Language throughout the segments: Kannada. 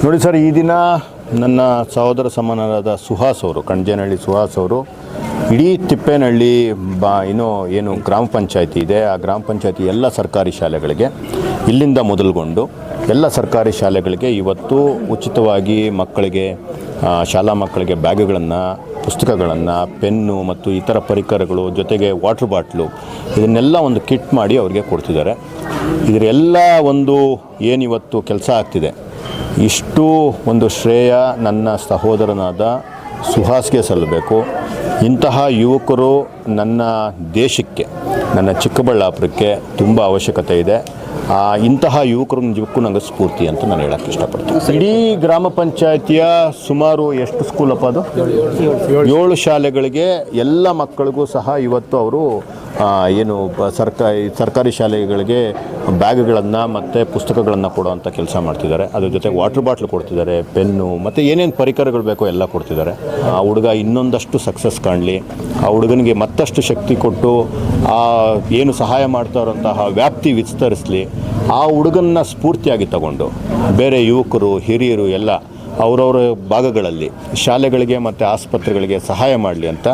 ನೋಡಿ ಸರ್, ಈ ದಿನ ನನ್ನ ಸಹೋದರ ಸಮಾನರಾದ ಸುಹಾಸ್ ಅವರು, ಕಣಜೇನಹಳ್ಳಿ ಸುಹಾಸ್ ಅವರು ಇಡೀ ತಿಪ್ಪೇನಹಳ್ಳಿ ಏನು ಗ್ರಾಮ ಪಂಚಾಯತಿ ಇದೆ, ಆ ಗ್ರಾಮ ಪಂಚಾಯತಿ ಎಲ್ಲ ಸರ್ಕಾರಿ ಶಾಲೆಗಳಿಗೆ ಇಲ್ಲಿಂದ ಮೊದಲುಗೊಂಡು ಎಲ್ಲ ಸರ್ಕಾರಿ ಶಾಲೆಗಳಿಗೆ ಇವತ್ತು ಉಚಿತವಾಗಿ ಮಕ್ಕಳಿಗೆ, ಶಾಲಾ ಮಕ್ಕಳಿಗೆ ಬ್ಯಾಗುಗಳನ್ನು, ಪುಸ್ತಕಗಳನ್ನು, ಪೆನ್ನು ಮತ್ತು ಇತರ ಪರಿಕರಗಳು, ಜೊತೆಗೆ ವಾಟರ್ ಬಾಟ್ಲು, ಇದನ್ನೆಲ್ಲ ಒಂದು ಕಿಟ್ ಮಾಡಿ ಅವರಿಗೆ ಕೊಡ್ತಿದ್ದಾರೆ. ಇದರೆಲ್ಲ ಒಂದು ಏನಿವತ್ತು ಕೆಲಸ ಆಗ್ತಿದೆ, ಇಷ್ಟು ಒಂದು ಶ್ರೇಯ ನನ್ನ ಸಹೋದರನಾದ ಸುಹಾಸ್ಗೆ ಸಲ್ಲಬೇಕು. ಇಂತಹ ಯುವಕರು ನನ್ನ ದೇಶಕ್ಕೆ, ನನ್ನ ಚಿಕ್ಕಬಳ್ಳಾಪುರಕ್ಕೆ ತುಂಬ ಅವಶ್ಯಕತೆ ಇದೆ. ಇಂತಹ ಯುವಕರು ನಿಜಕ್ಕೂ ನನಗೆ ಸ್ಫೂರ್ತಿ ಅಂತ ನಾನು ಹೇಳೋಕ್ಕೆ ಇಷ್ಟಪಡ್ತೀನಿ. ಇಡೀ ಗ್ರಾಮ ಪಂಚಾಯತಿಯ ಸುಮಾರು ಎಷ್ಟು ಸ್ಕೂಲಪ್ಪ ಅದು 7 ಶಾಲೆಗಳಿಗೆ ಎಲ್ಲ ಮಕ್ಕಳಿಗೂ ಸಹ ಇವತ್ತು ಅವರು ಏನು ಸರ್ಕಾರಿ ಶಾಲೆಗಳಿಗೆ ಬ್ಯಾಗ್ಗಳನ್ನು ಮತ್ತು ಪುಸ್ತಕಗಳನ್ನು ಕೊಡುವಂಥ ಕೆಲಸ ಮಾಡ್ತಿದ್ದಾರೆ. ಅದ್ರ ಜೊತೆಗೆ ವಾಟರ್ ಬಾಟ್ಲು ಕೊಡ್ತಿದ್ದಾರೆ, ಪೆನ್ನು ಮತ್ತು ಏನೇನು ಪರಿಕರಗಳು ಬೇಕೋ ಎಲ್ಲ ಕೊಡ್ತಿದ್ದಾರೆ. ಆ ಹುಡುಗ ಇನ್ನೊಂದಷ್ಟು ಸಕ್ಸಸ್ ಕಾಣಲಿ, ಆ ಹುಡುಗನಿಗೆ ಮತ್ತಷ್ಟು ಶಕ್ತಿ ಕೊಟ್ಟು ಏನು ಸಹಾಯ ಮಾಡ್ತಾ ಇರೋಂತಹ ವ್ಯಾಪ್ತಿ ವಿಸ್ತರಿಸಲಿ. ಆ ಹುಡುಗನ್ನ ಸ್ಫೂರ್ತಿಯಾಗಿ ತಗೊಂಡು ಬೇರೆ ಯುವಕರು, ಹಿರಿಯರು ಎಲ್ಲ ಅವರವರ ಭಾಗಗಳಲ್ಲಿ ಶಾಲೆಗಳಿಗೆ ಮತ್ತು ಆಸ್ಪತ್ರೆಗಳಿಗೆ ಸಹಾಯ ಮಾಡಲಿ ಅಂತ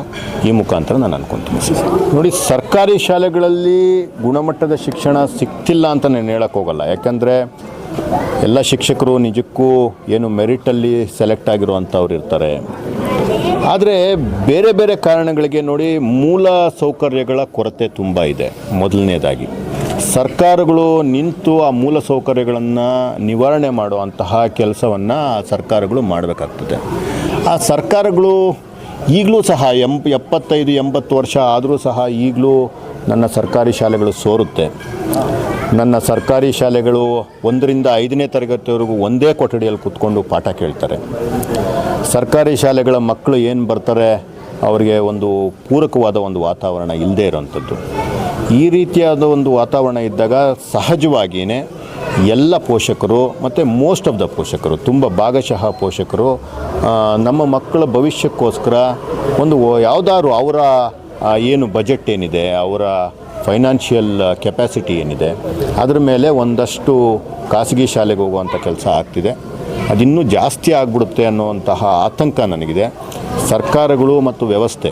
ಈ ಮುಖಾಂತರ ನಾನು ಅನ್ಕೊತೀನಿ. ನೋಡಿ, ಸರ್ಕಾರಿ ಶಾಲೆಗಳಲ್ಲಿ ಗುಣಮಟ್ಟದ ಶಿಕ್ಷಣ ಸಿಗ್ತಿಲ್ಲ ಅಂತ ನಾನು ಹೇಳಕ್ಕೆ ಹೋಗಲ್ಲ. ಯಾಕಂದರೆ ಎಲ್ಲ ಶಿಕ್ಷಕರು ನಿಜಕ್ಕೂ ಏನು ಮೆರಿಟಲ್ಲಿ ಸೆಲೆಕ್ಟ್ ಆಗಿರುವಂಥವ್ರು ಇರ್ತಾರೆ. ಆದರೆ ಬೇರೆ ಬೇರೆ ಕಾರಣಗಳಿಗೆ ನೋಡಿ, ಮೂಲ ಸೌಕರ್ಯಗಳ ಕೊರತೆ ತುಂಬ ಇದೆ. ಮೊದಲನೇದಾಗಿ ಸರ್ಕಾರಗಳು ನಿಂತು ಆ ಮೂಲ ಸೌಕರ್ಯಗಳನ್ನು ನಿವಾರಣೆ ಮಾಡುವಂತಹ ಕೆಲಸವನ್ನು ಸರ್ಕಾರಗಳು ಮಾಡಬೇಕಾಗ್ತದೆ. ಆ ಸರ್ಕಾರಗಳು ಈಗಲೂ ಸಹ 75-80 ವರ್ಷ ಆದರೂ ಸಹ ಈಗಲೂ ನನ್ನ ಸರ್ಕಾರಿ ಶಾಲೆಗಳು ಸೋರುತ್ತೆ. ನನ್ನ ಸರ್ಕಾರಿ ಶಾಲೆಗಳು 1ರಿಂದ 5ನೇ ತರಗತಿವರೆಗೂ ಒಂದೇ ಕೊಠಡಿಯಲ್ಲಿ ಕೂತ್ಕೊಂಡು ಪಾಠ ಕೇಳ್ತಾರೆ. ಸರ್ಕಾರಿ ಶಾಲೆಗಳ ಮಕ್ಕಳು ಏನು ಬರ್ತಾರೆ, ಅವರಿಗೆ ಒಂದು ಪೂರಕವಾದ ಒಂದು ವಾತಾವರಣ ಇಲ್ಲದೇ ಇರೋವಂಥದ್ದು. ಈ ರೀತಿಯಾದ ಒಂದು ವಾತಾವರಣ ಇದ್ದಾಗ ಸಹಜವಾಗಿಯೇ ಎಲ್ಲ ಪೋಷಕರು ಮತ್ತು ಮೋಸ್ಟ್ ಆಫ್ ದ ಪೋಷಕರು, ತುಂಬ ಭಾಗಶಃ ಪೋಷಕರು ನಮ್ಮ ಮಕ್ಕಳ ಭವಿಷ್ಯಕ್ಕೋಸ್ಕರ ಒಂದು ಯಾವುದಾದ್ರು ಅವರ ಏನು ಬಜೆಟ್ ಏನಿದೆ, ಅವರ ಫೈನಾನ್ಷಿಯಲ್ ಕೆಪಾಸಿಟಿ ಏನಿದೆ, ಅದರ ಮೇಲೆ ಒಂದಷ್ಟು ಖಾಸಗಿ ಶಾಲೆಗೆ ಹೋಗುವಂಥ ಕೆಲಸ ಆಗ್ತಿದೆ. ಅದಿನ್ನೂ ಜಾಸ್ತಿ ಆಗಿಬಿಡುತ್ತೆ ಅನ್ನುವಂತಹ ಆತಂಕ ನನಗಿದೆ. ಸರ್ಕಾರಗಳು ಮತ್ತು ವ್ಯವಸ್ಥೆ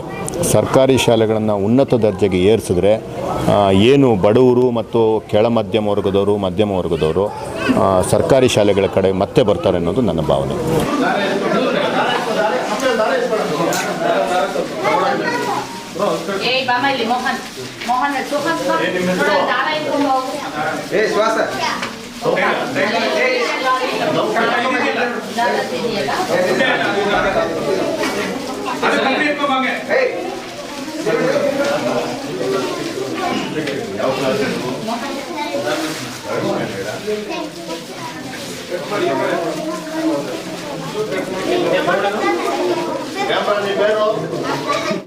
ಸರ್ಕಾರಿ ಶಾಲೆಗಳನ್ನು ಉನ್ನತ ದರ್ಜೆಗೆ ಏರಿಸಿದ್ರೆ ಏನು ಬಡವರು ಮತ್ತು ಕೆಳ ಮಧ್ಯಮ ವರ್ಗದವರು ಸರ್ಕಾರಿ ಶಾಲೆಗಳ ಕಡೆ ಮತ್ತೆ ಬರ್ತಾರೆ ಅನ್ನೋದು ನನ್ನ ಭಾವನೆ.